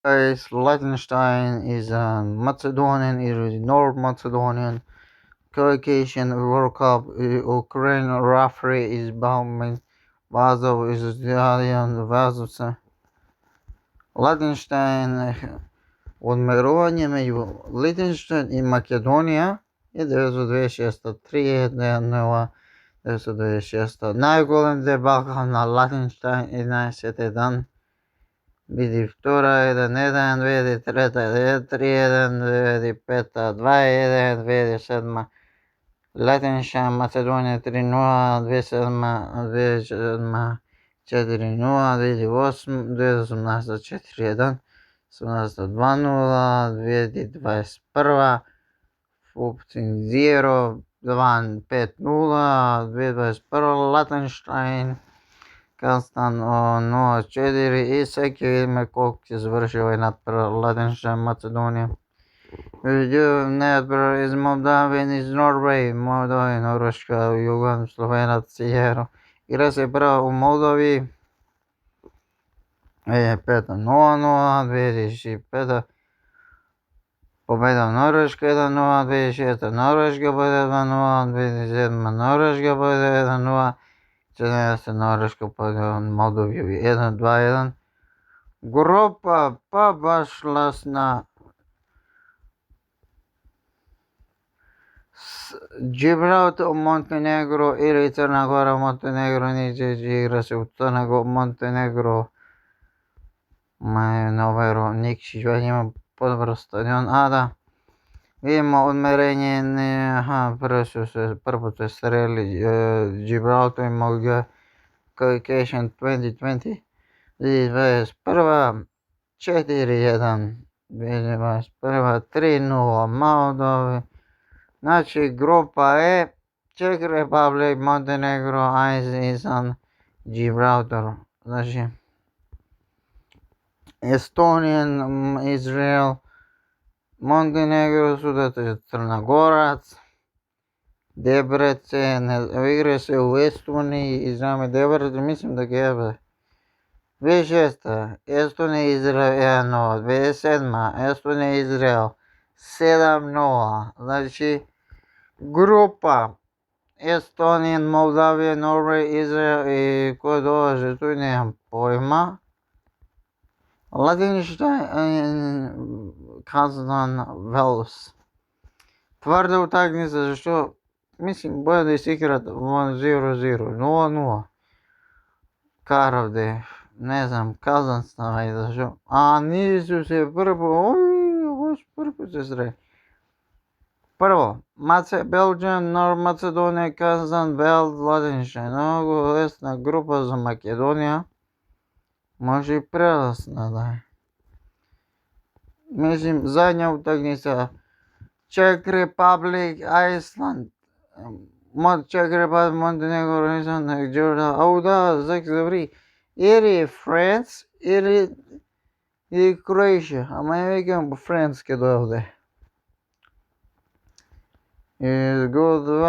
Guys, Liechtenstein is a Macedonian or North Macedonian Caucasian World Cup. Ukraine referee is Bauman Vazov is Italian Vazovca. Liechtenstein одмирување меѓу Лихтенштајн и Македонија е 1926 3-1 1926. Најголем дебака на Liechtenstein 11-1. Види втора 1-1, види трета 3-1, види пета 2-1, види седма Liechtenstein Македонија 3-0, 2007 4-0, види 2018 4-1, 17 2-0, 2021 0 5-0, 2021 Liechtenstein Казан 0-4 и секи име колку ќе заврши овој надпревар Liechtenstein Macedonија. Надпревар из Moldavia из Norway, Moldavia, Норвешка, Југан, Словенец, Сиеро. Игра се прва у Молдови. 5-0, 2005 победа Норвешка 1-0, 2006 Норвешка победа 2-0, 2007 Норвешка победа 1-0, 14 Норвешка победа Молдовија 1-2-1. Група па баш лесна. Джибралтар, Монтенегро или Црна Гора, Монтенегро ниже игра се у Црна Гора, Монтенегро. Наверно, Никшич има подобар стадион. Да. Има одмерење, првото се стрели Джибралтар има га Caucasian 2020. 2021 4-1, 2021 3-0 Молдови. Значи група е Czech Republic, Montenegro, Iceland, Gibraltar. Значи Estonian, Израел, Монтенегро, судата Црногорец, Дебрецен, игра се у Естонија, Израел, Дебрецен, мислам да ќе е 2006 Естонија, Израел 1-0, 2007 Естонија, Израел 7-0. Значи група Естонија, Молдавија, Норвеј, Израел и кој долаже тој немам појма. Liechtenstein, Казан, Велс. Тврда утакмица зашто мислим боја да се играат 0-0, 0-0. Каравде, не знам, Казан става и зашто. Нису се прво, прво се сре. Прво, Белгијан, Норд Macedonија, Казан, Велс, Liechtenstein. Многу лесна група за Македонија. Може и прелесна да е. Мислим, задња утакмица Czech Republic, Iceland, Czech Republic, Montenegro, Iceland, Georgia. Да, забри. Или France, или Croatia. Ама ја викам France ке дојде. Is good.